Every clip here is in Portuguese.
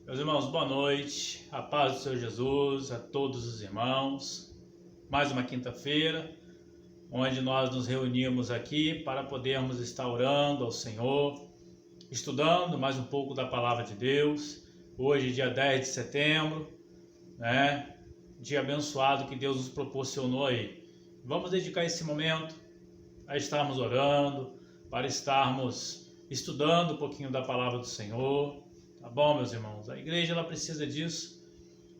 Meus irmãos, boa noite, a paz do Senhor Jesus, a todos os irmãos. Mais uma quinta-feira, onde nós nos reunimos aqui para podermos estar orando ao Senhor, estudando mais um pouco da Palavra de Deus. Hoje, dia 10 de setembro, dia abençoado que Deus nos proporcionou aí. Vamos dedicar esse momento a estarmos orando, para estarmos estudando um pouquinho da Palavra do Senhor. Tá bom, meus irmãos? A igreja ela precisa disso.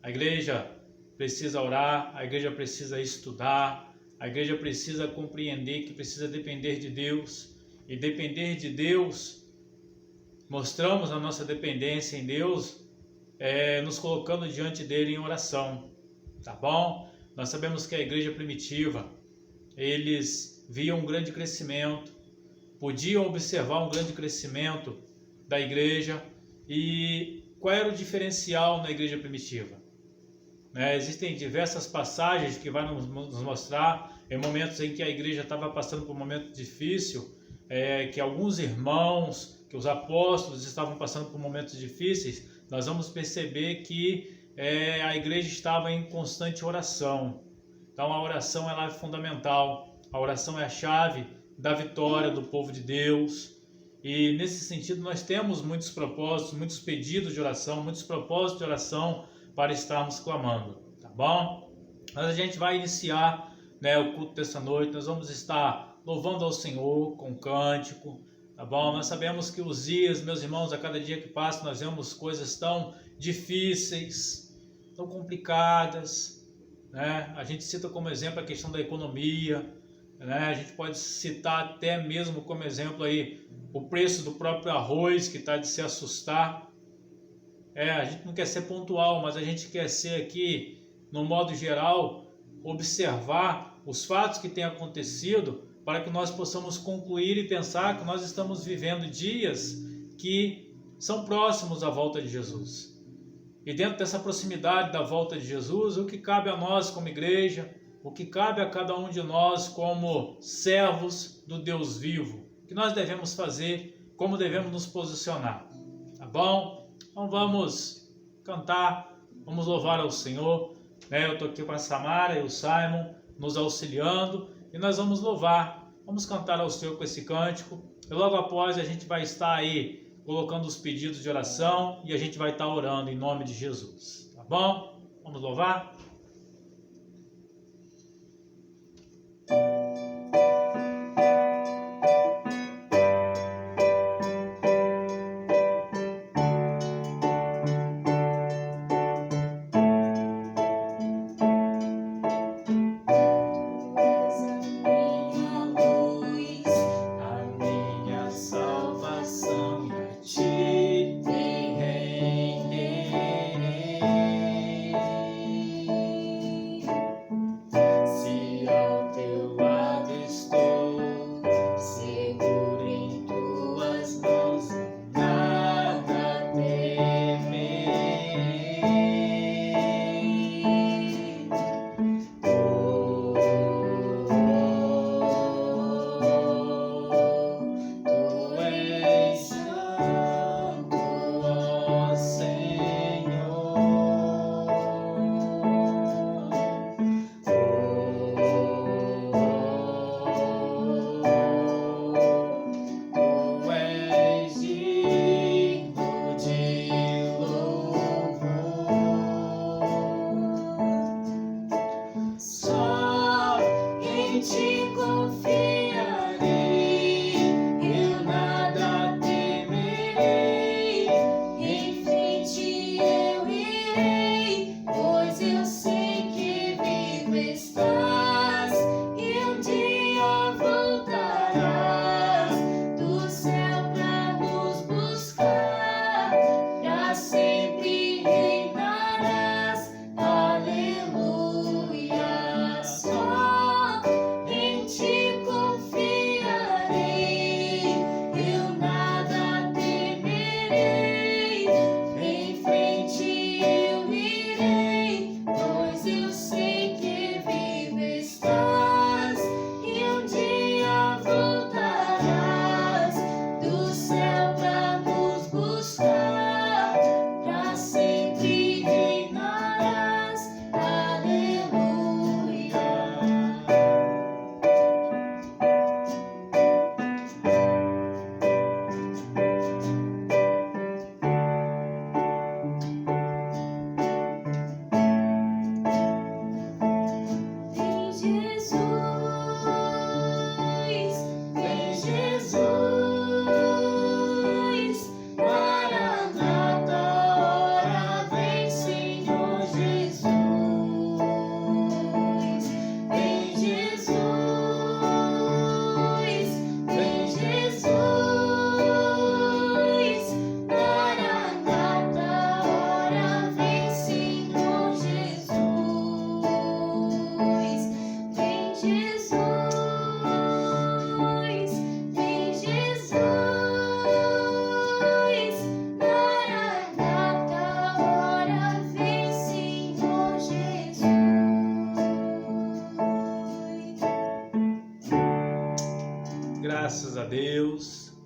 A igreja precisa orar, a igreja precisa estudar, a igreja precisa compreender que precisa depender de Deus. E depender de Deus, mostramos a nossa dependência em Deus, nos colocando diante dele em oração. Tá bom? Nós sabemos que a igreja primitiva, eles viam um grande crescimento, podiam observar um grande crescimento da igreja. E qual era o diferencial na igreja primitiva? Existem diversas passagens que vão nos mostrar em momentos em que a igreja estava passando por um momento difícil, que alguns irmãos, que os apóstolos estavam passando por momentos difíceis. Nós vamos perceber que a igreja estava em constante oração. Então a oração ela é fundamental, a oração é a chave da vitória do povo de Deus. E nesse sentido nós temos muitos propósitos, muitos pedidos de oração, muitos propósitos de oração para estarmos clamando, tá bom? Mas a gente vai iniciar o culto dessa noite, nós vamos estar louvando ao Senhor com cântico, tá bom? Nós sabemos que os dias, meus irmãos, a cada dia que passa nós vemos coisas tão difíceis, tão complicadas, A gente cita como exemplo a questão da economia, a gente pode citar até mesmo como exemplo aí o preço do próprio arroz, que está de se assustar. A gente não quer ser pontual, mas a gente quer ser aqui, no modo geral, observar os fatos que têm acontecido para que nós possamos concluir e pensar que nós estamos vivendo dias que são próximos à volta de Jesus. E dentro dessa proximidade da volta de Jesus, o que cabe a nós como igreja, o que cabe a cada um de nós como servos do Deus vivo, que nós devemos fazer, como devemos nos posicionar, tá bom? Então vamos cantar, vamos louvar ao Senhor, Eu estou aqui com a Samara e o Simon nos auxiliando e nós vamos louvar, vamos cantar ao Senhor com esse cântico e logo após a gente vai estar aí colocando os pedidos de oração e a gente vai estar orando em nome de Jesus, tá bom? Vamos louvar?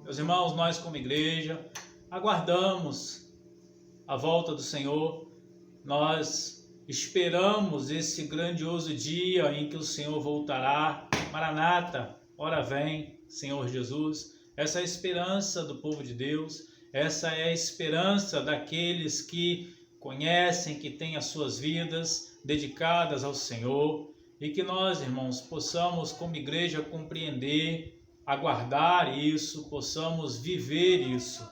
Meus irmãos, nós como igreja aguardamos a volta do Senhor, nós esperamos esse grandioso dia em que o Senhor voltará. Maranata, ora vem, Senhor Jesus. Essa é a esperança do povo de Deus, essa é a esperança daqueles que conhecem, que têm as suas vidas dedicadas ao Senhor, e que nós, irmãos, possamos como igreja compreender, aguardar isso, possamos viver isso.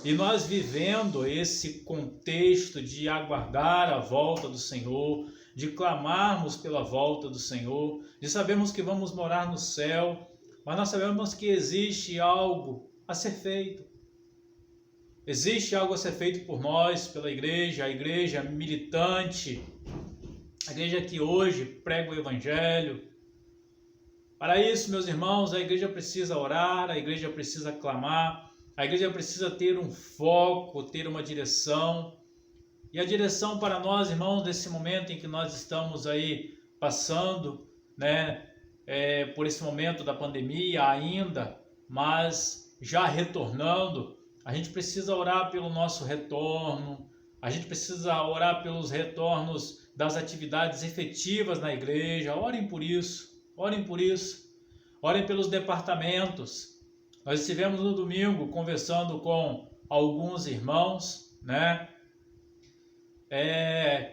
E nós vivendo esse contexto de aguardar a volta do Senhor, de clamarmos pela volta do Senhor, de sabermos que vamos morar no céu, mas nós sabemos que existe algo a ser feito. Existe algo a ser feito por nós, pela igreja, a igreja militante, a igreja que hoje prega o Evangelho. Para isso, meus irmãos, a igreja precisa orar, a igreja precisa clamar, a igreja precisa ter um foco, ter uma direção. E a direção para nós, irmãos, nesse momento em que nós estamos aí passando, por esse momento da pandemia ainda, mas já retornando, a gente precisa orar pelo nosso retorno, a gente precisa orar pelos retornos das atividades efetivas na igreja. Orem por isso, orem por isso, orem pelos departamentos. Nós estivemos no domingo conversando com alguns irmãos,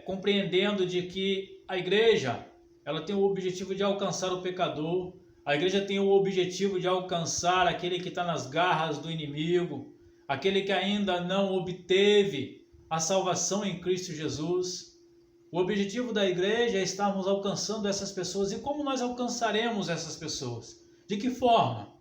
compreendendo de que a igreja, ela tem o objetivo de alcançar o pecador, a igreja tem o objetivo de alcançar aquele que está nas garras do inimigo, aquele que ainda não obteve a salvação em Cristo Jesus. O objetivo da igreja é estarmos alcançando essas pessoas. E como nós alcançaremos essas pessoas? De que forma?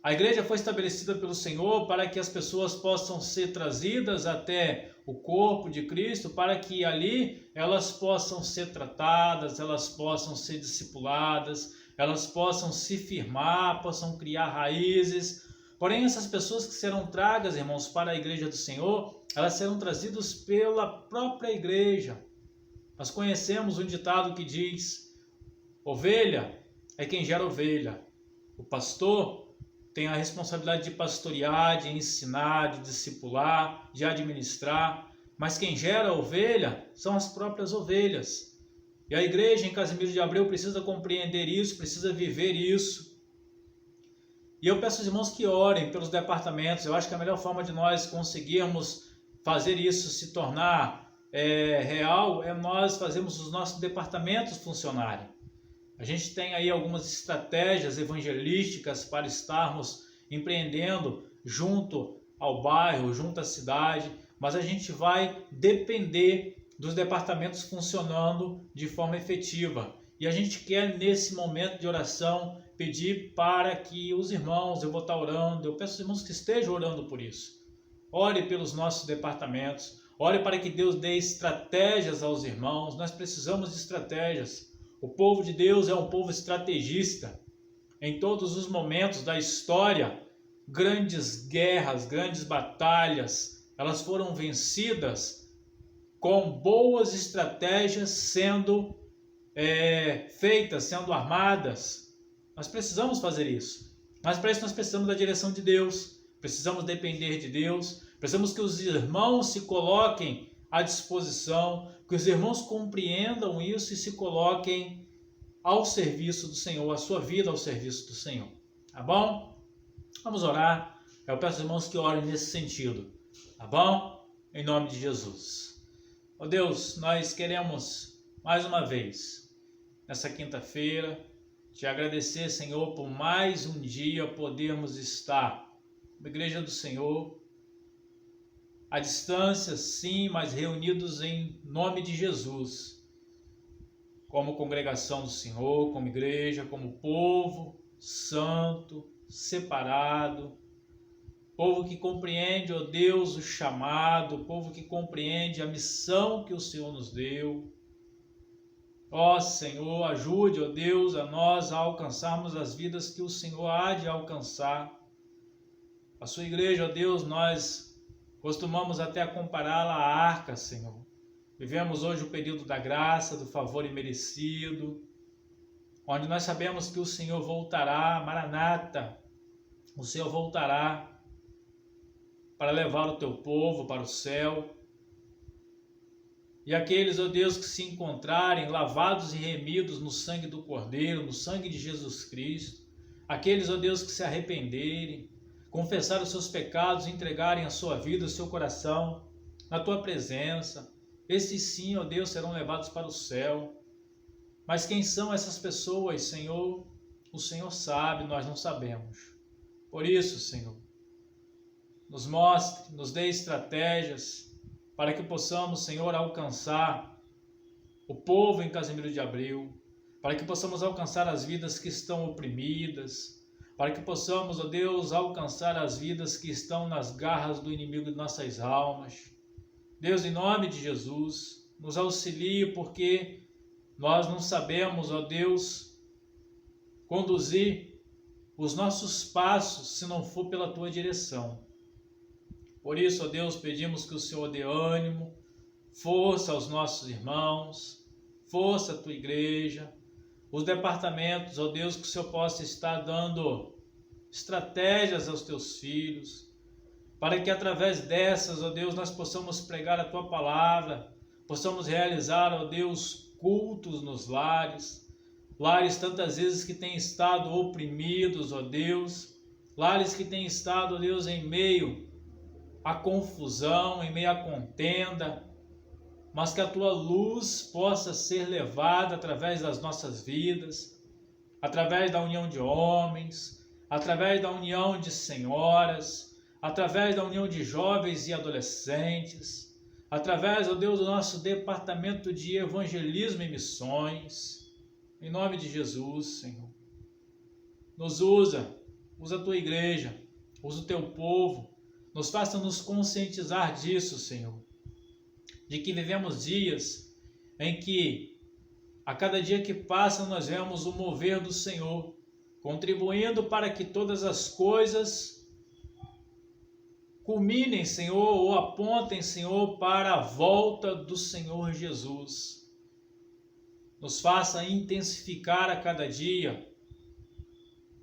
A igreja foi estabelecida pelo Senhor para que as pessoas possam ser trazidas até o corpo de Cristo, para que ali elas possam ser tratadas, elas possam ser discipuladas, elas possam se firmar, possam criar raízes. Porém, essas pessoas que serão tragas, irmãos, para a igreja do Senhor, elas serão trazidas pela própria igreja. Nós conhecemos um ditado que diz: ovelha é quem gera ovelha. O pastor tem a responsabilidade de pastorear, de ensinar, de discipular, de administrar, mas quem gera a ovelha são as próprias ovelhas. E a igreja em Casimiro de Abreu precisa compreender isso, precisa viver isso. E eu peço aos irmãos que orem pelos departamentos. Eu acho que a melhor forma de nós conseguirmos fazer isso se tornar real é nós fazermos os nossos departamentos funcionarem. A gente tem aí algumas estratégias evangelísticas para estarmos empreendendo junto ao bairro, junto à cidade, mas a gente vai depender dos departamentos funcionando de forma efetiva. E a gente quer, nesse momento de oração, pedir para que os irmãos, eu vou estar orando, eu peço aos irmãos que estejam orando por isso. Ore pelos nossos departamentos, ore para que Deus dê estratégias aos irmãos. Nós precisamos de estratégias. O povo de Deus é um povo estrategista. Em todos os momentos da história, grandes guerras, grandes batalhas, elas foram vencidas com boas estratégias sendo feitas, sendo armadas. Nós precisamos fazer isso. Mas para isso nós precisamos da direção de Deus, precisamos depender de Deus, precisamos que os irmãos se coloquem à disposição, que os irmãos compreendam isso e se coloquem ao serviço do Senhor, a sua vida ao serviço do Senhor. Tá bom? Vamos orar. Eu peço aos irmãos que orem nesse sentido. Tá bom? Em nome de Jesus. Ó Deus, nós queremos mais uma vez, nessa quinta-feira, te agradecer, Senhor, por mais um dia podermos estar na igreja do Senhor, à distância, sim, mas reunidos em nome de Jesus, como congregação do Senhor, como igreja, como povo santo, separado, povo que compreende, ó Deus, o chamado, povo que compreende a missão que o Senhor nos deu. Ó Senhor, ajude, ó Deus, a nós a alcançarmos as vidas que o Senhor há de alcançar. A sua igreja, ó Deus, nós costumamos até compará-la à arca, Senhor. Vivemos hoje o período da graça, do favor imerecido, onde nós sabemos que o Senhor voltará, Maranata. o Senhor voltará para levar o teu povo para o céu. E aqueles, ó Deus, que se encontrarem lavados e remidos no sangue do Cordeiro, no sangue de Jesus Cristo, aqueles, ó Deus, que se arrependerem, confessarem os seus pecados, entregarem a sua vida, o seu coração na tua presença, esses sim, ó Deus, serão levados para o céu. Mas quem são essas pessoas, Senhor? O Senhor sabe, nós não sabemos. Por isso, Senhor, nos mostre, nos dê estratégias para que possamos, Senhor, alcançar o povo em Casimiro de Abreu, para que possamos alcançar as vidas que estão oprimidas, para que possamos, ó Deus, alcançar as vidas que estão nas garras do inimigo de nossas almas. Deus, em nome de Jesus, nos auxilie, porque nós não sabemos, ó Deus, conduzir os nossos passos se não for pela tua direção. Por isso, ó Deus, pedimos que o Senhor dê ânimo, força aos nossos irmãos, força à tua igreja, os departamentos, ó Deus, que o Senhor possa estar dando estratégias aos teus filhos, para que através dessas, ó Deus, nós possamos pregar a tua palavra, possamos realizar, ó Deus, cultos nos lares, lares tantas vezes que têm estado oprimidos, ó Deus, lares que têm estado, ó Deus, em meio à confusão, em meio à contenda, mas que a tua luz possa ser levada através das nossas vidas, através da união de homens, através da união de senhoras, através da união de jovens e adolescentes, através, ó Deus, do nosso departamento de evangelismo e missões, em nome de Jesus, Senhor. Nos usa a tua igreja, usa o teu povo, nos faça nos conscientizar disso, Senhor, de que vivemos dias em que a cada dia que passa nós vemos o mover do Senhor, contribuindo para que todas as coisas culminem, Senhor, ou apontem, Senhor, para a volta do Senhor Jesus. Nos faça intensificar a cada dia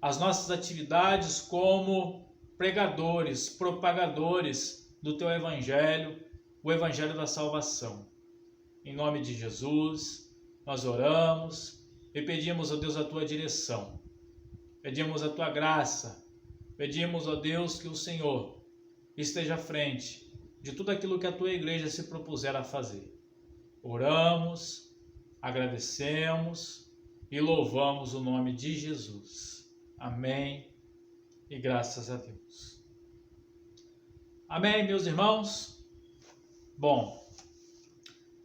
as nossas atividades como pregadores, propagadores do teu evangelho, o evangelho da salvação. Em nome de Jesus, nós oramos e pedimos, ó Deus, a tua direção. Pedimos a tua graça. Pedimos, ó Deus, que o Senhor esteja à frente de tudo aquilo que a tua igreja se propuser a fazer. Oramos, agradecemos e louvamos o nome de Jesus. Amém. E graças a Deus. Amém, meus irmãos? Bom,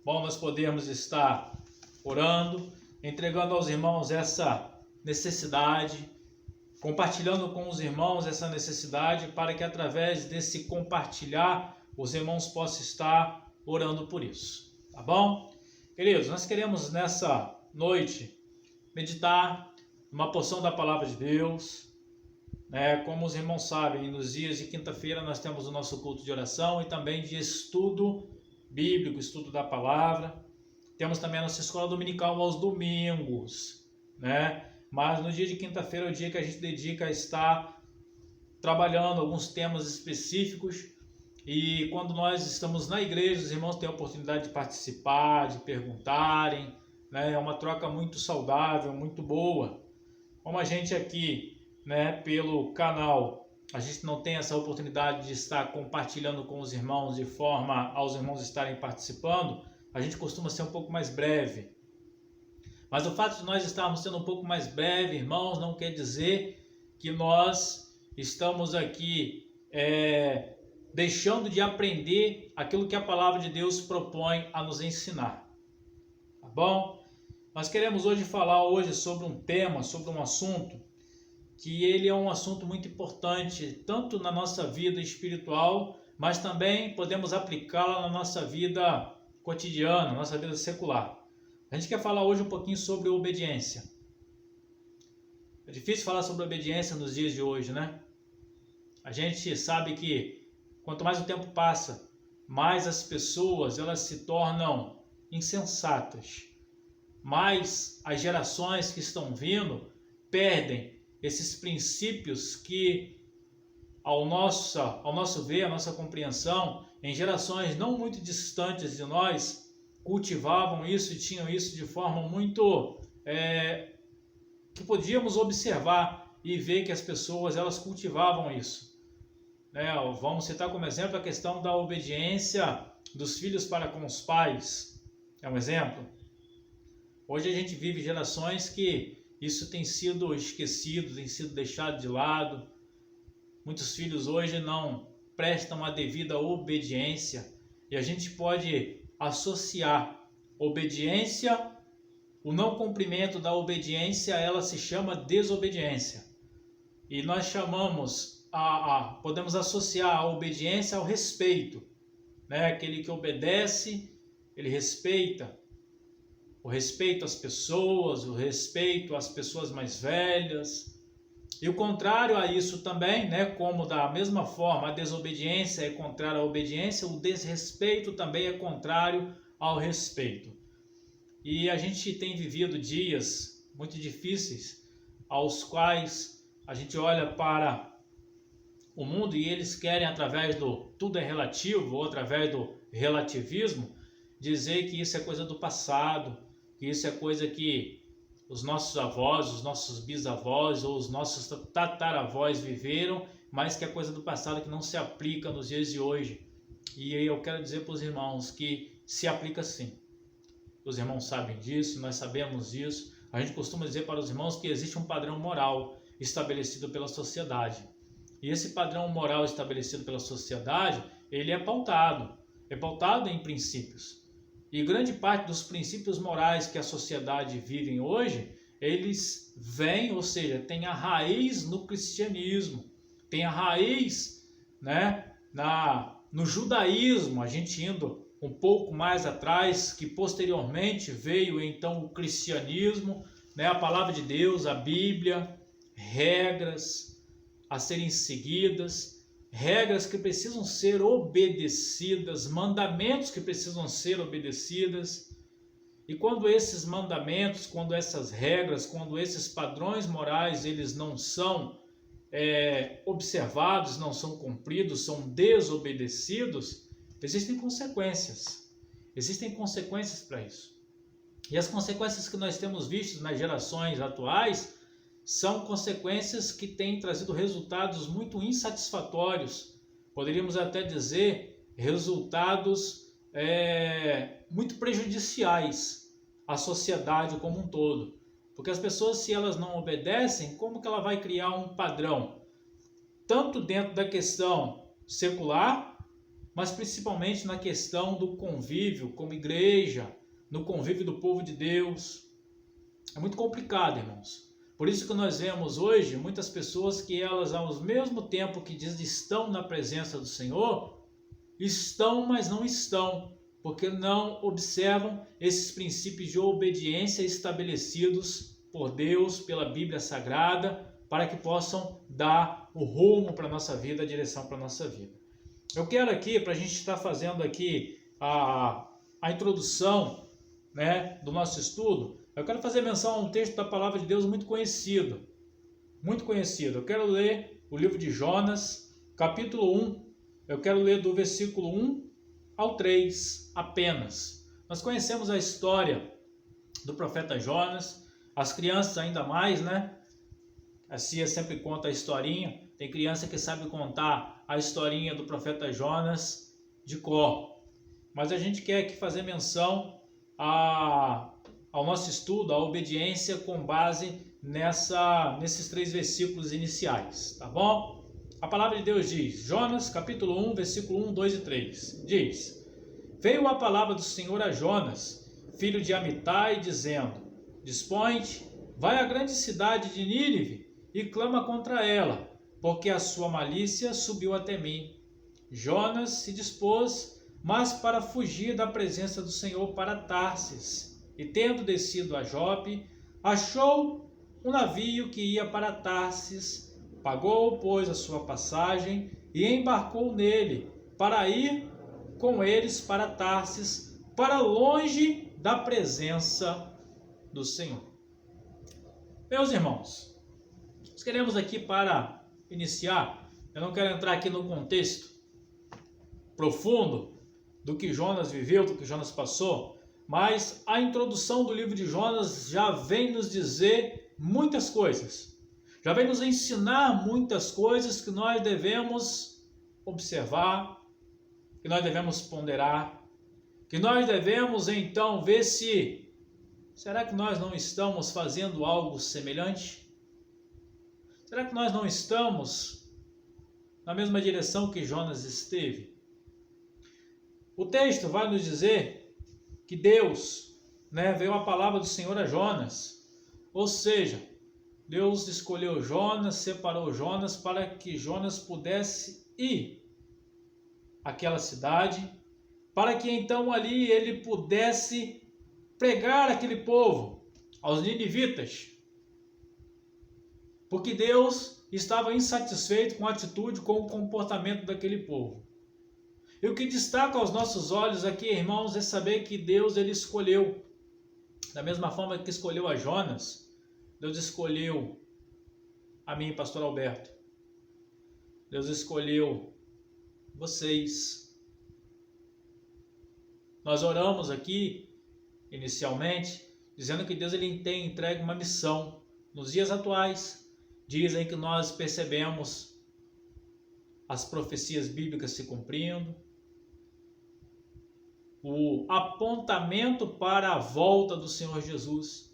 nós podemos estar orando, entregando aos irmãos essa necessidade, compartilhando com os irmãos essa necessidade, para que através desse compartilhar, os irmãos possam estar orando por isso. Tá bom? Queridos, nós queremos nessa noite meditar uma porção da palavra de Deus. Como os irmãos sabem, nos dias de quinta-feira nós temos o nosso culto de oração e também de estudo bíblico, estudo da palavra. Temos também a nossa escola dominical aos domingos, Mas no dia de quinta-feira é o dia que a gente dedica a estar trabalhando alguns temas específicos, e quando nós estamos na igreja, os irmãos têm a oportunidade de participar, de perguntarem, É uma troca muito saudável, muito boa. Como a gente aqui, pelo canal, a gente não tem essa oportunidade de estar compartilhando com os irmãos de forma aos irmãos estarem participando, a gente costuma ser um pouco mais breve. Mas o fato de nós estarmos sendo um pouco mais breve, irmãos, não quer dizer que nós estamos aqui deixando de aprender aquilo que a palavra de Deus propõe a nos ensinar. Tá bom? Nós queremos hoje falar sobre um tema, sobre um assunto, que ele é um assunto muito importante, tanto na nossa vida espiritual, mas também podemos aplicá-la na nossa vida cotidiana, na nossa vida secular. A gente quer falar hoje um pouquinho sobre obediência. É difícil falar sobre obediência nos dias de hoje, A gente sabe que quanto mais o tempo passa, mais as pessoas elas se tornam insensatas. Mais as gerações que estão vindo perdem esses princípios que ao nosso ver, a nossa compreensão, em gerações não muito distantes de nós, cultivavam isso e tinham isso de forma muito que podíamos observar e ver que as pessoas elas cultivavam isso. Vamos citar como exemplo a questão da obediência dos filhos para com os pais. É um exemplo. Hoje a gente vive gerações que isso tem sido esquecido, tem sido deixado de lado. Muitos filhos hoje não prestam a devida obediência e a gente pode associar obediência, o não cumprimento da obediência, ela se chama desobediência. E nós chamamos, podemos associar a obediência ao respeito. Aquele que obedece, ele respeita. O respeito às pessoas, o respeito às pessoas mais velhas. E o contrário a isso também, como da mesma forma a desobediência é contrária à obediência, o desrespeito também é contrário ao respeito. E a gente tem vivido dias muito difíceis, aos quais a gente olha para o mundo e eles querem, através do tudo é relativo, ou através do relativismo, dizer que isso é coisa do passado, que isso é coisa que os nossos avós, os nossos bisavós ou os nossos tataravós viveram, mas que é coisa do passado que não se aplica nos dias de hoje. E eu quero dizer para os irmãos que se aplica sim. Os irmãos sabem disso, nós sabemos disso. A gente costuma dizer para os irmãos que existe um padrão moral estabelecido pela sociedade. E esse padrão moral estabelecido pela sociedade, ele é pautado em princípios. E grande parte dos princípios morais que a sociedade vive hoje, eles vêm, ou seja, tem a raiz no cristianismo, tem a raiz no judaísmo, a gente indo um pouco mais atrás, que posteriormente veio então o cristianismo, a palavra de Deus, a Bíblia, regras a serem seguidas, regras que precisam ser obedecidas, mandamentos que precisam ser obedecidas. E quando esses mandamentos, quando essas regras, quando esses padrões morais, eles não são observados, não são cumpridos, são desobedecidos, existem consequências. Existem consequências para isso. E as consequências que nós temos visto nas gerações atuais são consequências que têm trazido resultados muito insatisfatórios. Poderíamos até dizer resultados muito prejudiciais à sociedade como um todo. Porque as pessoas, se elas não obedecem, como que ela vai criar um padrão? Tanto dentro da questão secular, mas principalmente na questão do convívio como igreja, no convívio do povo de Deus. É muito complicado, irmãos. Por isso que nós vemos hoje muitas pessoas que elas, ao mesmo tempo que dizem estão na presença do Senhor, estão, mas não estão, porque não observam esses princípios de obediência estabelecidos por Deus, pela Bíblia Sagrada, para que possam dar o rumo para a nossa vida, a direção para a nossa vida. Eu quero aqui, para a gente estar fazendo aqui a introdução do nosso estudo, eu quero fazer menção a um texto da Palavra de Deus muito conhecido. Muito conhecido. Eu quero ler o livro de Jonas, capítulo 1. Eu quero ler do versículo 1 ao 3 apenas. Nós conhecemos a história do profeta Jonas. As crianças ainda mais, A Cia sempre conta a historinha. Tem criança que sabe contar a historinha do profeta Jonas de cor. Mas a gente quer aqui fazer menção ao nosso estudo, a obediência com base nesses 3 versículos iniciais, tá bom? A palavra de Deus diz, Jonas, capítulo 1, versículo 1, 2 e 3, diz: Veio a palavra do Senhor a Jonas, filho de Amitai, dizendo: Dispõe-te, vai à grande cidade de Nínive e clama contra ela, porque a sua malícia subiu até mim. Jonas se dispôs, mas para fugir da presença do Senhor para Tarsis, e tendo descido a Jope, achou um navio que ia para Tarsis, pagou, pois, a sua passagem e embarcou nele, para ir com eles para Tarsis, para longe da presença do Senhor. Meus irmãos, nós queremos aqui, para iniciar, Eu não quero entrar aqui no contexto profundo do que Jonas viveu, do que Jonas passou, mas a introdução do livro de Jonas já vem nos dizer muitas coisas. Já vem nos ensinar muitas coisas que nós devemos observar, que nós devemos ponderar, que nós devemos então ver se, será que nós não estamos fazendo algo semelhante? Será que nós não estamos na mesma direção que Jonas esteve? O texto vai nos dizer que Deus, veio a palavra do Senhor a Jonas, ou seja, Deus escolheu Jonas, separou Jonas para que Jonas pudesse ir àquela cidade, para que então ali ele pudesse pregar aquele povo, aos ninivitas, porque Deus estava insatisfeito com a atitude, com o comportamento daquele povo. E o que destaca aos nossos olhos aqui, irmãos, é saber que Deus ele escolheu, da mesma forma que escolheu a Jonas, Deus escolheu a mim, pastor Alberto. Deus escolheu vocês. Nós oramos aqui, inicialmente, dizendo que Deus ele tem entregue uma missão. Nos dias atuais, dias em que nós percebemos as profecias bíblicas se cumprindo, o apontamento para a volta do Senhor Jesus.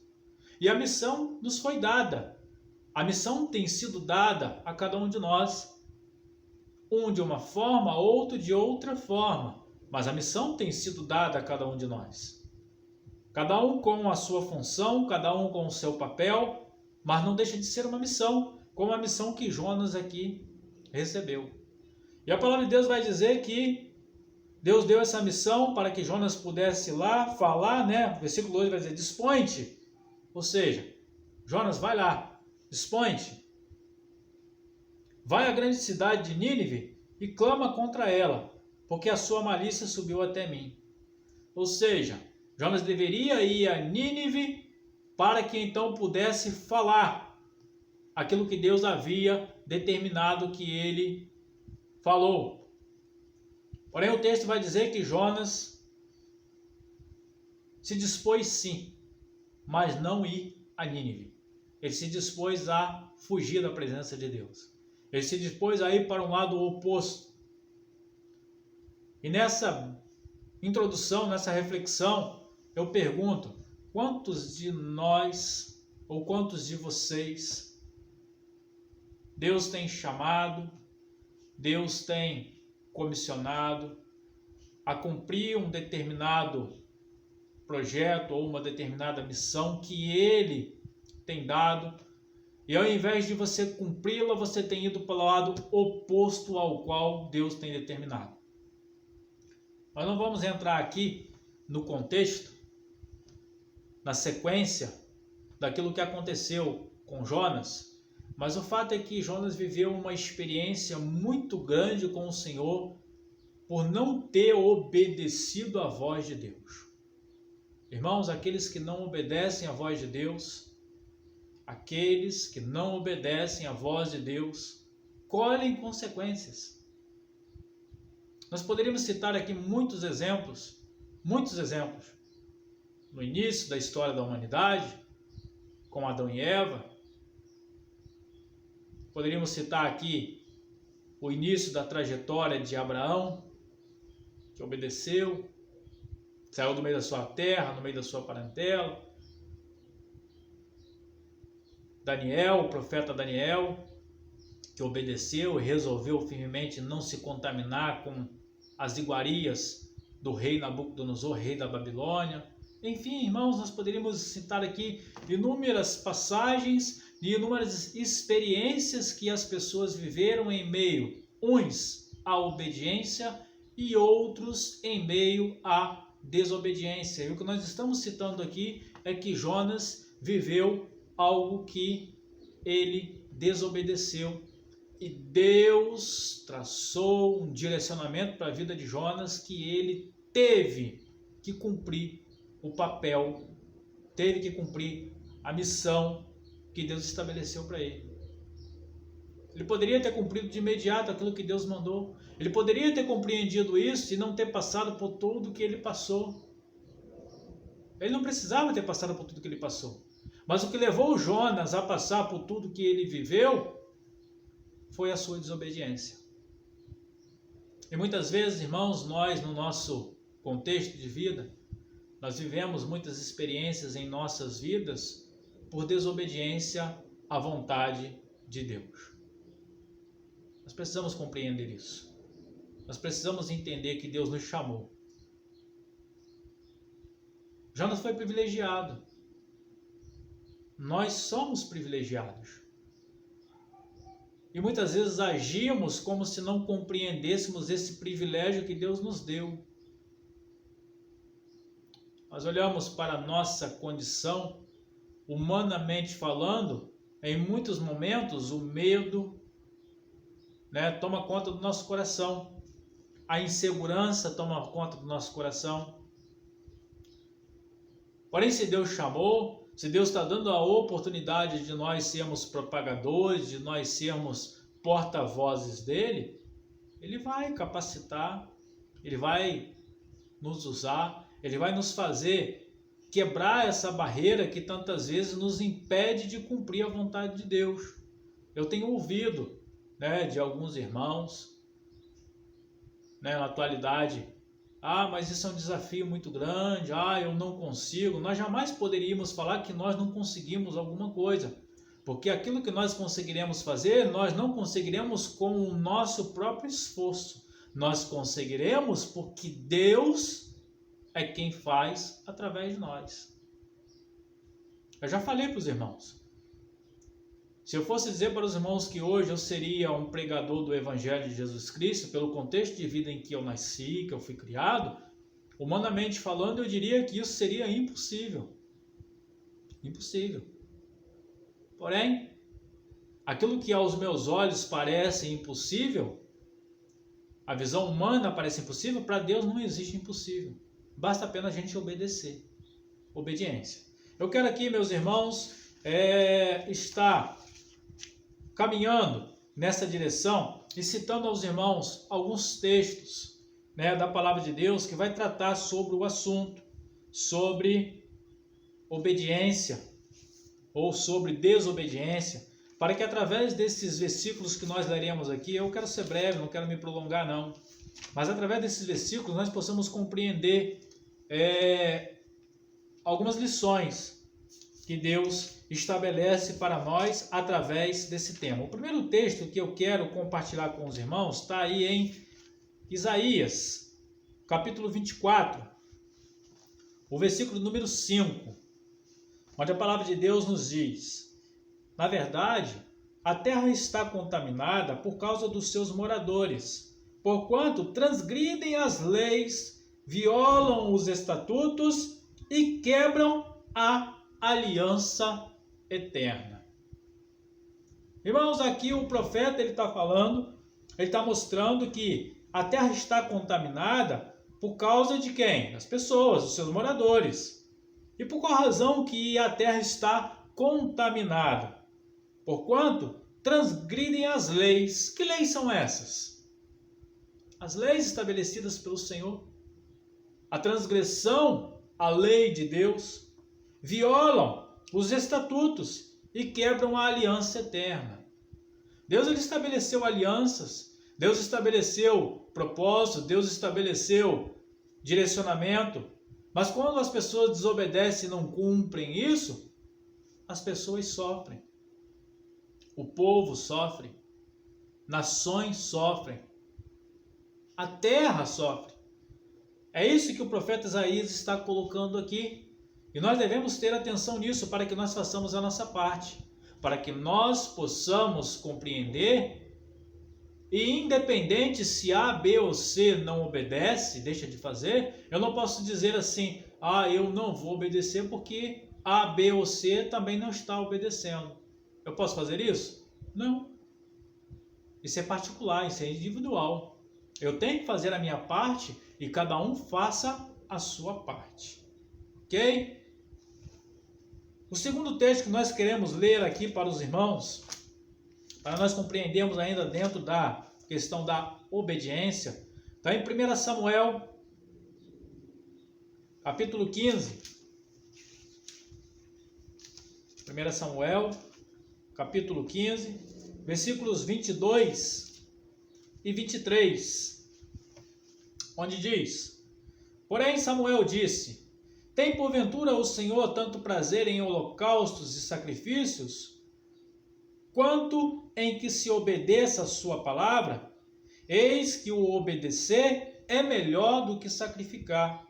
E a missão nos foi dada. A missão tem sido dada a cada um de nós. Um de uma forma, outro de outra forma. Mas a missão tem sido dada a cada um de nós. Cada um com a sua função, cada um com o seu papel, mas não deixa de ser uma missão, como a missão que Jonas aqui recebeu. E a palavra de Deus vai dizer que Deus deu essa missão para que Jonas pudesse ir lá falar, O versículo 2 vai dizer, dispõe-te. Ou seja, Jonas, vai lá, dispõe-te. Vai à grande cidade de Nínive e clama contra ela, porque a sua malícia subiu até mim. Ou seja, Jonas deveria ir a Nínive para que então pudesse falar aquilo que Deus havia determinado que ele falou. Porém, o texto vai dizer que Jonas se dispôs sim, mas não ir a Nínive. Ele se dispôs a fugir da presença de Deus. Ele se dispôs a ir para um lado oposto. E nessa introdução, nessa reflexão, eu pergunto, quantos de nós ou quantos de vocês Deus tem chamado, Deus tem comissionado a cumprir um determinado projeto ou uma determinada missão que Ele tem dado, e ao invés de você cumpri-la, você tem ido para o lado oposto ao qual Deus tem determinado. Nós não vamos entrar aqui no contexto, na sequência daquilo que aconteceu com Jonas, mas o fato é que Jonas viveu uma experiência muito grande com o Senhor por não ter obedecido à voz de Deus. Irmãos, aqueles que não obedecem à voz de Deus, aqueles que não obedecem à voz de Deus, colhem consequências. Nós poderíamos citar aqui muitos exemplos. No início da história da humanidade, com Adão e Eva. Poderíamos citar aqui o início da trajetória de Abraão, que obedeceu, saiu do meio da sua terra, no meio da sua parentela. Daniel, o profeta Daniel, que obedeceu e resolveu firmemente não se contaminar com as iguarias do rei Nabucodonosor, rei da Babilônia. Enfim, irmãos, nós poderíamos citar aqui inúmeras passagens e inúmeras experiências que as pessoas viveram em meio, uns à obediência e outros em meio à desobediência. E o que nós estamos citando aqui é que Jonas viveu algo que ele desobedeceu. E Deus traçou um direcionamento para a vida de Jonas que ele teve que cumprir o papel, teve que cumprir a missão que Deus estabeleceu para ele. Ele poderia ter cumprido de imediato aquilo que Deus mandou. Ele poderia ter compreendido isso e não ter passado por tudo que ele passou. Ele não precisava ter passado por tudo que ele passou. Mas o que levou Jonas a passar por tudo que ele viveu foi a sua desobediência. E muitas vezes, irmãos, nós no nosso contexto de vida, nós vivemos muitas experiências em nossas vidas por desobediência à vontade de Deus. Nós precisamos compreender isso. Nós precisamos entender que Deus nos chamou. Jonas foi privilegiado. Nós somos privilegiados. E muitas vezes agimos como se não compreendêssemos esse privilégio que Deus nos deu. Nós olhamos para a nossa condição, humanamente falando, em muitos momentos o medo, toma conta do nosso coração. A insegurança toma conta do nosso coração. Porém, se Deus chamou, se Deus está dando a oportunidade de nós sermos propagadores, de nós sermos porta-vozes dele, ele vai capacitar, ele vai nos usar, ele vai nos fazer quebrar essa barreira que tantas vezes nos impede de cumprir a vontade de Deus. Eu tenho ouvido de alguns irmãos, na atualidade, mas isso é um desafio muito grande, eu não consigo. Nós jamais poderíamos falar que nós não conseguimos alguma coisa, porque aquilo que nós conseguiremos fazer, nós não conseguiremos com o nosso próprio esforço. Nós conseguiremos porque Deus é quem faz através de nós. Eu já falei para os irmãos, se eu fosse dizer para os irmãos que hoje eu seria um pregador do Evangelho de Jesus Cristo, pelo contexto de vida em que eu nasci, que eu fui criado, humanamente falando, eu diria que isso seria impossível. Impossível. Porém, aquilo que aos meus olhos parece impossível, a visão humana parece impossível, para Deus não existe impossível. Basta apenas a gente obedecer. Obediência. Eu quero aqui, meus irmãos, estar caminhando nessa direção e citando aos irmãos alguns textos da palavra de Deus que vai tratar sobre o assunto, sobre obediência ou sobre desobediência, para que através desses versículos que nós leremos aqui, eu quero ser breve, não quero me prolongar não, mas através desses versículos nós possamos compreender algumas lições que Deus estabelece para nós através desse tema. O primeiro texto que eu quero compartilhar com os irmãos está aí em Isaías, capítulo 24, o versículo número 5, onde a palavra de Deus nos diz: na verdade, a terra está contaminada por causa dos seus moradores, porquanto transgridem as leis, violam os estatutos e quebram a aliança eterna. Irmãos, aqui o profeta ele está falando, ele está mostrando que a terra está contaminada por causa de quem? Das pessoas, dos seus moradores. E por qual razão que a terra está contaminada? Porquanto transgridem as leis. Que leis são essas? As leis estabelecidas pelo Senhor. A transgressão à lei de Deus, violam os estatutos e quebram a aliança eterna. Deus ele estabeleceu alianças, Deus estabeleceu propósito, Deus estabeleceu direcionamento, mas quando as pessoas desobedecem e não cumprem isso, as pessoas sofrem. O povo sofre, nações sofrem, a terra sofre. É isso que o profeta Isaías está colocando aqui. E nós devemos ter atenção nisso para que nós façamos a nossa parte, para que nós possamos compreender e independente se A, B ou C não obedece, deixa de fazer, eu não posso dizer assim, eu não vou obedecer porque A, B ou C também não está obedecendo. Eu posso fazer isso? Não. Isso é particular, isso é individual. Eu tenho que fazer a minha parte e cada um faça a sua parte. Ok? O segundo texto que nós queremos ler aqui para os irmãos para nós compreendermos ainda dentro da questão da obediência, está em 1 Samuel, capítulo 15. 1 Samuel, capítulo 15, versículos 22 e 23, onde diz: Porém Samuel disse: Tem porventura o Senhor tanto prazer em holocaustos e sacrifícios, quanto em que se obedeça a sua palavra? Eis que o obedecer é melhor do que sacrificar,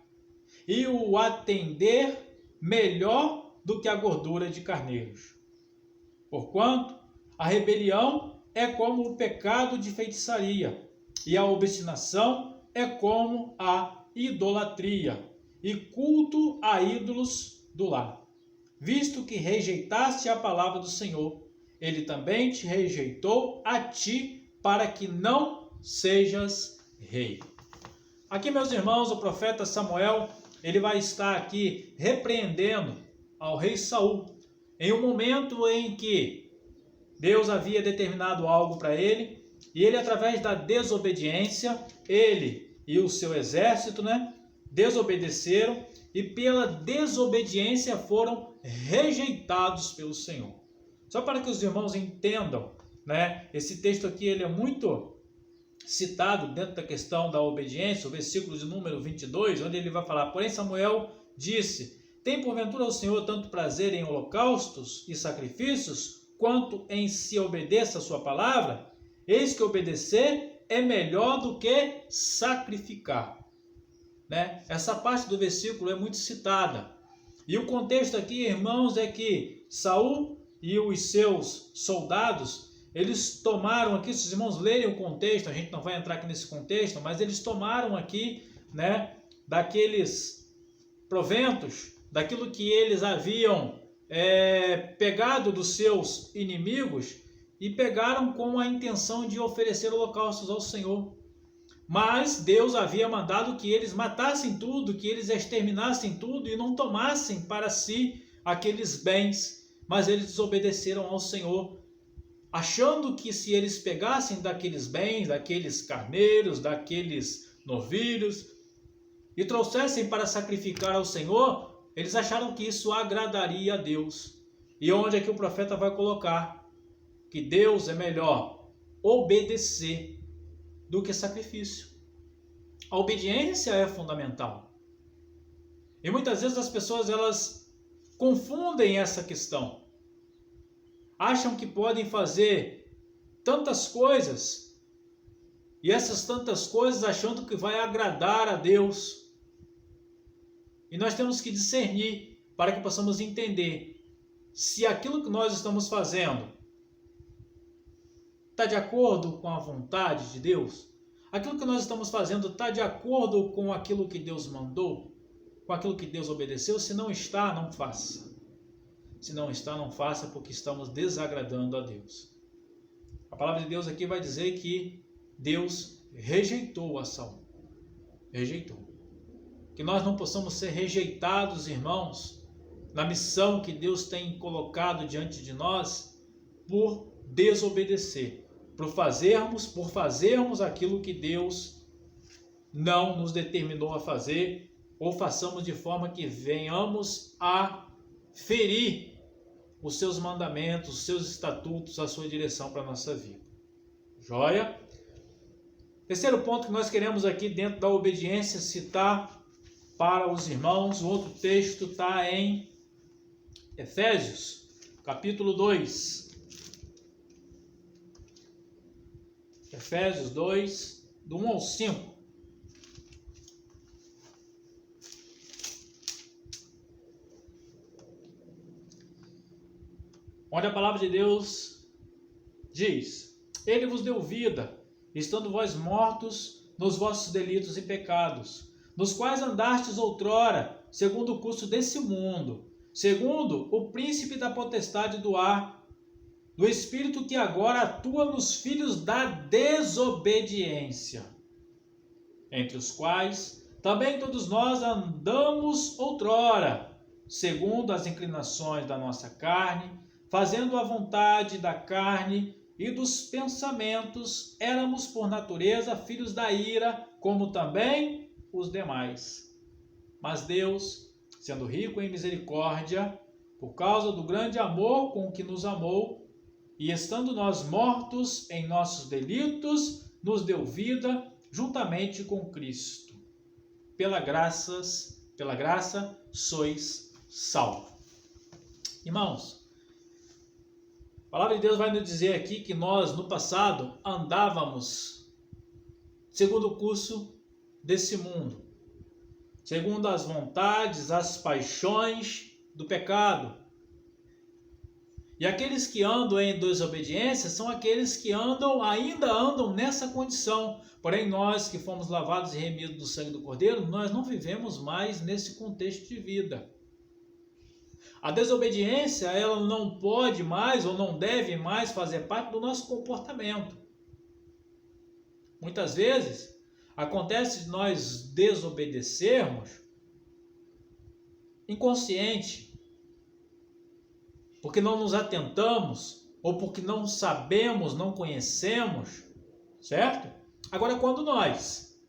e o atender melhor do que a gordura de carneiros. Porquanto a rebelião é como o pecado de feitiçaria, e a obstinação é como a idolatria, e culto a ídolos do lar. Visto que rejeitaste a palavra do Senhor, ele também te rejeitou a ti, para que não sejas rei. Aqui, meus irmãos, o profeta Samuel, ele vai estar aqui repreendendo ao rei Saul, em um momento em que Deus havia determinado algo para ele, e ele, através da desobediência, ele e o seu exército, desobedeceram, e pela desobediência foram rejeitados pelo Senhor. Só para que os irmãos entendam, esse texto aqui ele é muito citado dentro da questão da obediência, o versículo de número 22, onde ele vai falar: Porém Samuel disse: Tem porventura o Senhor tanto prazer em holocaustos e sacrifícios, quanto em se obedeça a sua palavra? Eis que obedecer é melhor do que sacrificar. Essa parte do versículo é muito citada. E o contexto aqui, irmãos, é que Saul e os seus soldados, eles tomaram aqui, se os irmãos lerem o contexto, a gente não vai entrar aqui nesse contexto, mas eles tomaram aqui, daqueles proventos, daquilo que eles haviam pegado dos seus inimigos, e pegaram com a intenção de oferecer holocaustos ao Senhor. Mas Deus havia mandado que eles matassem tudo, que eles exterminassem tudo e não tomassem para si aqueles bens. Mas eles desobedeceram ao Senhor, achando que se eles pegassem daqueles bens, daqueles carneiros, daqueles novilhos, e trouxessem para sacrificar ao Senhor, eles acharam que isso agradaria a Deus. E onde é que o profeta vai colocar? Que Deus é melhor obedecer do que sacrifício. A obediência é fundamental. E muitas vezes as pessoas elas confundem essa questão. Acham que podem fazer tantas coisas, e essas tantas coisas achando que vai agradar a Deus. E nós temos que discernir para que possamos entender se aquilo que nós estamos fazendo está de acordo com a vontade de Deus. Aquilo que nós estamos fazendo está de acordo com aquilo que Deus mandou, com aquilo que Deus obedeceu. Se não está, não faça. Se não está, não faça, porque estamos desagradando a Deus. A palavra de Deus aqui vai dizer que Deus rejeitou a Saul. Rejeitou. Que nós não possamos ser rejeitados, irmãos, na missão que Deus tem colocado diante de nós, por desobedecer, por fazermos aquilo que Deus não nos determinou a fazer, ou façamos de forma que venhamos a ferir os seus mandamentos, os seus estatutos, a sua direção para a nossa vida. Joia? Terceiro ponto que nós queremos aqui dentro da obediência citar para os irmãos, o outro texto está em Efésios, capítulo 2. Efésios 2, do 1 ao 5. Onde a palavra de Deus diz: Ele vos deu vida, estando vós mortos nos vossos delitos e pecados, nos quais andastes outrora, segundo o curso desse mundo, segundo o príncipe da potestade do ar, do espírito que agora atua nos filhos da desobediência, entre os quais também todos nós andamos outrora, segundo as inclinações da nossa carne, fazendo a vontade da carne e dos pensamentos, éramos por natureza filhos da ira, como também os demais. Mas Deus, sendo rico em misericórdia, por causa do grande amor com que nos amou, e estando nós mortos em nossos delitos, nos deu vida juntamente com Cristo. Pela graça sois salvos. Irmãos, a palavra de Deus vai nos dizer aqui que nós, no passado, andávamos segundo o curso desse mundo, segundo as vontades, as paixões do pecado. E aqueles que andam em desobediência são aqueles que ainda andam nessa condição. Porém, nós que fomos lavados e remidos do sangue do Cordeiro, nós não vivemos mais nesse contexto de vida. A desobediência, ela não pode mais ou não deve mais fazer parte do nosso comportamento. Muitas vezes, acontece de nós desobedecermos inconsciente, porque não nos atentamos, ou porque não sabemos, não conhecemos, certo? Agora, quando nós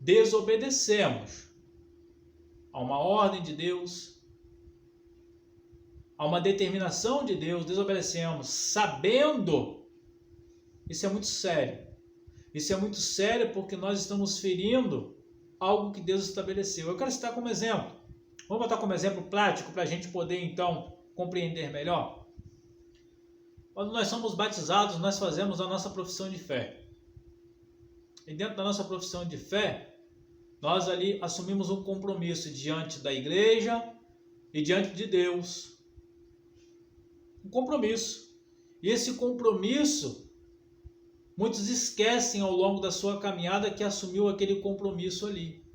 desobedecemos a uma ordem de Deus, a uma determinação de Deus, desobedecemos sabendo, isso é muito sério. Isso é muito sério porque nós estamos ferindo algo que Deus estabeleceu. Eu quero citar como exemplo. Vamos botar como exemplo prático para a gente poder, então, compreender melhor. Quando nós somos batizados, nós fazemos a nossa profissão de fé. E dentro da nossa profissão de fé, nós ali assumimos um compromisso diante da igreja e diante de Deus. Um compromisso. E esse compromisso, muitos esquecem ao longo da sua caminhada que assumiu aquele compromisso ali.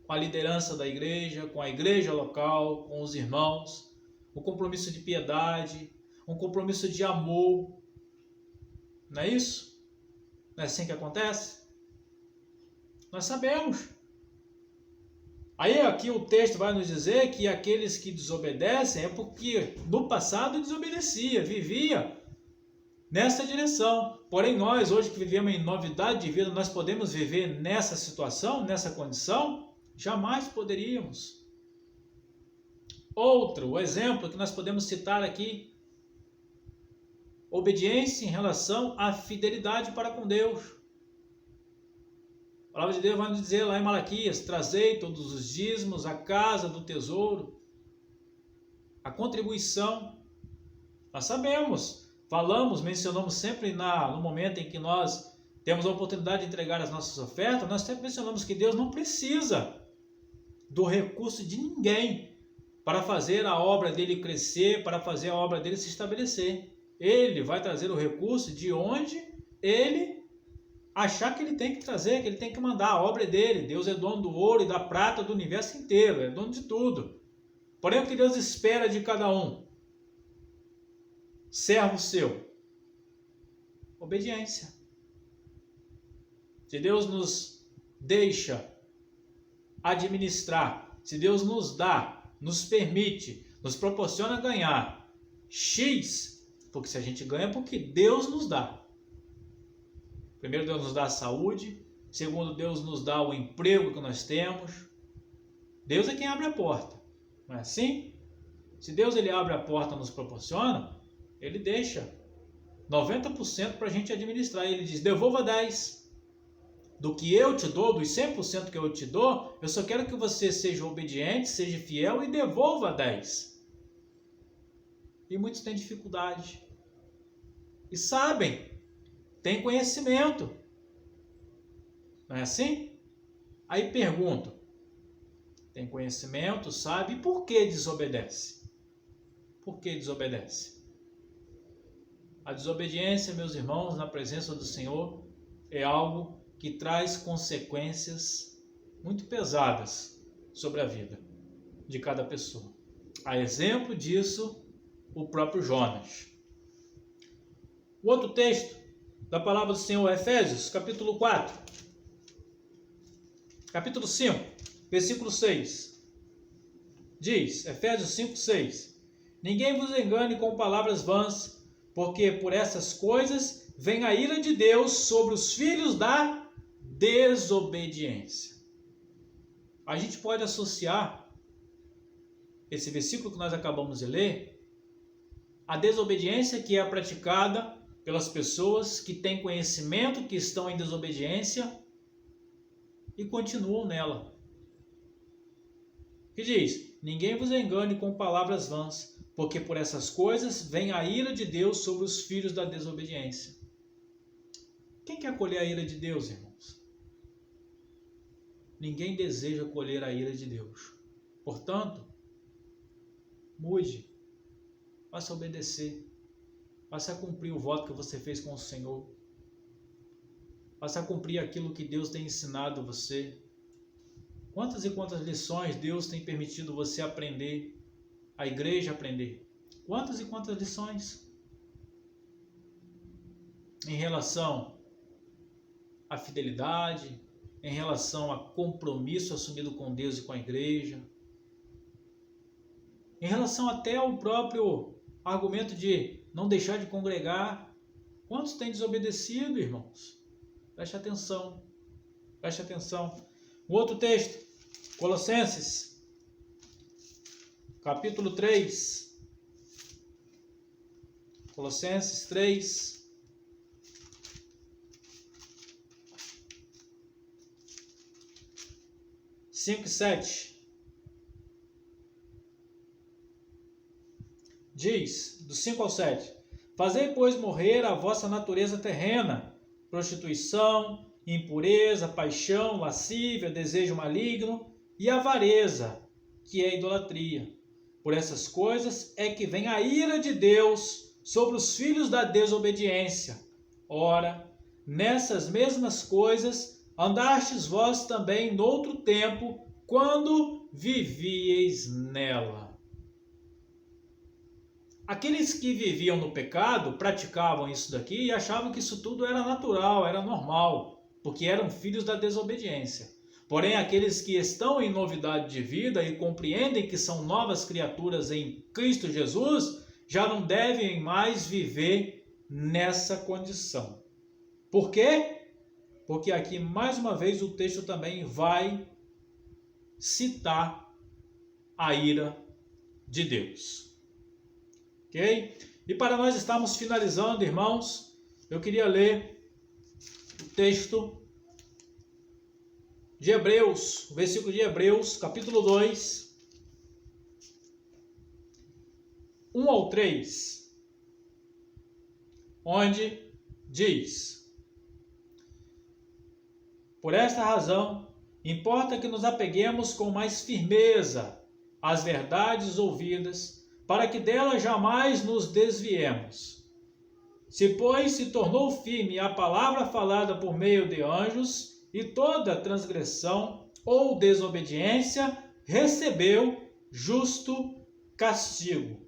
Com a liderança da igreja, com a igreja local, com os irmãos. Um compromisso de piedade, um compromisso de amor. Não é isso? Não é assim que acontece? Nós sabemos. Aí aqui o texto vai nos dizer que aqueles que desobedecem é porque no passado desobedecia, vivia nessa direção. Porém nós, hoje que vivemos em novidade de vida, nós podemos viver nessa situação, nessa condição? Jamais poderíamos. Outro exemplo que nós podemos citar aqui, obediência em relação à fidelidade para com Deus. A palavra de Deus vai nos dizer lá em Malaquias, trazei todos os dízimos à casa do tesouro, a contribuição. Nós sabemos, falamos, mencionamos sempre no momento em que nós temos a oportunidade de entregar as nossas ofertas, nós sempre mencionamos que Deus não precisa do recurso de ninguém para fazer a obra dele crescer, para fazer a obra dele se estabelecer. Ele vai trazer o recurso de onde ele achar que ele tem que trazer, que ele tem que mandar. A obra é dele. Deus é dono do ouro e da prata do universo inteiro, é dono de tudo. Porém, o que Deus espera de cada um? Servo seu. Obediência. Se Deus nos deixa administrar, se Deus nos dá, nos permite, nos proporciona ganhar X, porque se a gente ganha é porque Deus nos dá. Primeiro, Deus nos dá a saúde. Segundo, Deus nos dá o emprego que nós temos. Deus é quem abre a porta, não é assim? Se Deus ele abre a porta e nos proporciona, ele deixa 90% para a gente administrar. Ele diz, devolva 10%. Do que eu te dou, dos 100% que eu te dou, eu só quero que você seja obediente, seja fiel e devolva 10%. E muitos têm dificuldade. E sabem, têm conhecimento. Não é assim? Aí pergunto, tem conhecimento, sabe, e por que desobedece? Por que desobedece? A desobediência, meus irmãos, na presença do Senhor, é algo que traz consequências muito pesadas sobre a vida de cada pessoa. A exemplo disso, o próprio Jonas. O outro texto da palavra do Senhor, Efésios, capítulo 4, capítulo 5, versículo 6. Diz, Efésios 5, 6. Ninguém vos engane com palavras vãs, porque por essas coisas vem a ira de Deus sobre os filhos da desobediência. A gente pode associar esse versículo que nós acabamos de ler à desobediência que é praticada pelas pessoas que têm conhecimento, que estão em desobediência e continuam nela. Que diz: ninguém vos engane com palavras vãs, porque por essas coisas vem a ira de Deus sobre os filhos da desobediência. Quem quer colher a ira de Deus, irmãos? Ninguém deseja colher a ira de Deus. Portanto, mude, passe a obedecer, passe a cumprir o voto que você fez com o Senhor, passe a cumprir aquilo que Deus tem ensinado você. Quantas e quantas lições Deus tem permitido você aprender, a igreja aprender? Quantas e quantas lições? Em relação à fidelidade, em relação a compromisso assumido com Deus e com a igreja, em relação até ao próprio argumento de não deixar de congregar. Quantos têm desobedecido, irmãos? Preste atenção, preste atenção. Um outro texto, Colossenses, capítulo 3. Colossenses 3. 5 e 7. Diz, do 5 ao 7: Fazei, pois, morrer a vossa natureza terrena, prostituição, impureza, paixão, lascívia, desejo maligno e avareza, que é idolatria. Por essas coisas é que vem a ira de Deus sobre os filhos da desobediência. Ora, nessas mesmas coisas andastes vós também noutro tempo, quando vivieis nela. Aqueles que viviam no pecado praticavam isso daqui e achavam que isso tudo era natural, era normal, porque eram filhos da desobediência. Porém, aqueles que estão em novidade de vida e compreendem que são novas criaturas em Cristo Jesus, já não devem mais viver nessa condição. Por quê? Porque aqui, mais uma vez, o texto também vai citar a ira de Deus. Ok? E para nós estarmos finalizando, irmãos, eu queria ler o texto de Hebreus, o versículo de Hebreus, capítulo 2, 1 ao 3, onde diz: Por esta razão, importa que nos apeguemos com mais firmeza às verdades ouvidas, para que delas jamais nos desviemos. Se, pois, se tornou firme a palavra falada por meio de anjos, e toda transgressão ou desobediência recebeu justo castigo.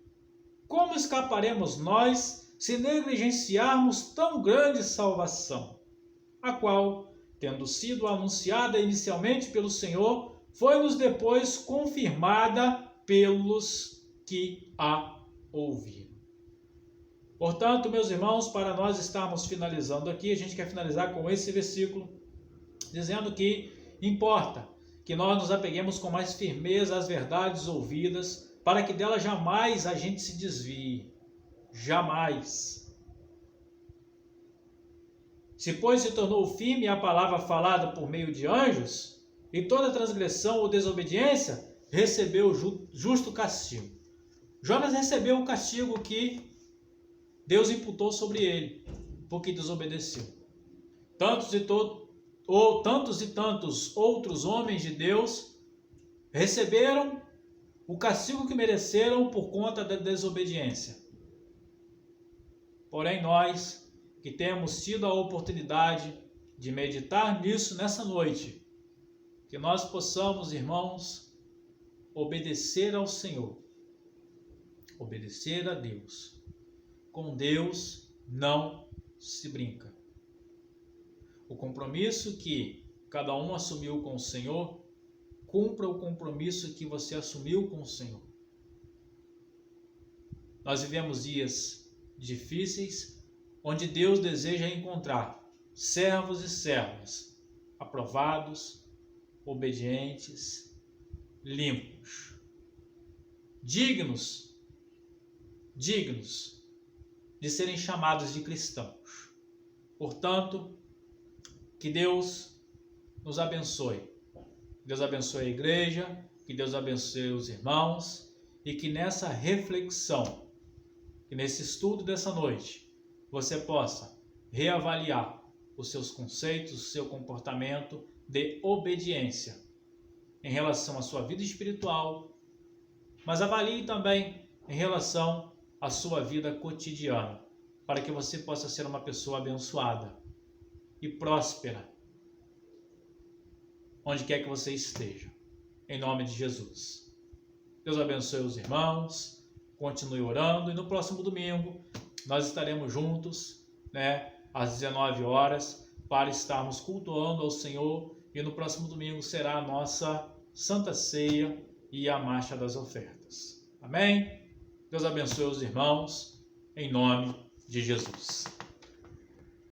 Como escaparemos nós se negligenciarmos tão grande salvação, a qual, tendo sido anunciada inicialmente pelo Senhor, foi-nos depois confirmada pelos que a ouviram? Portanto, meus irmãos, para nós estarmos finalizando aqui, a gente quer finalizar com esse versículo, dizendo que importa que nós nos apeguemos com mais firmeza às verdades ouvidas, para que dela jamais a gente se desvie. Jamais. Se, pois, se tornou firme a palavra falada por meio de anjos, e toda transgressão ou desobediência recebeu justo castigo. Jonas recebeu o castigo que Deus imputou sobre ele, porque desobedeceu. Tantos e tantos outros homens de Deus receberam o castigo que mereceram por conta da desobediência. Porém, nós que temos tido a oportunidade de meditar nisso nessa noite, que nós possamos, irmãos, obedecer ao Senhor, obedecer a Deus. Com Deus não se brinca. O compromisso que cada um assumiu com o Senhor, cumpra o compromisso que você assumiu com o Senhor. Nós vivemos dias difíceis, onde Deus deseja encontrar servos e servas aprovados, obedientes, limpos, dignos de serem chamados de cristãos. Portanto, que Deus nos abençoe. Deus abençoe a igreja, que Deus abençoe os irmãos e que nessa reflexão, que nesse estudo dessa noite, você possa reavaliar os seus conceitos, o seu comportamento de obediência em relação à sua vida espiritual, mas avalie também em relação à sua vida cotidiana, para que você possa ser uma pessoa abençoada e próspera, onde quer que você esteja, em nome de Jesus. Deus abençoe os irmãos, continue orando e no próximo domingo nós estaremos juntos, às 19 horas, para estarmos cultuando ao Senhor, e no próximo domingo será a nossa Santa Ceia e a Marcha das Ofertas. Amém? Deus abençoe os irmãos, em nome de Jesus.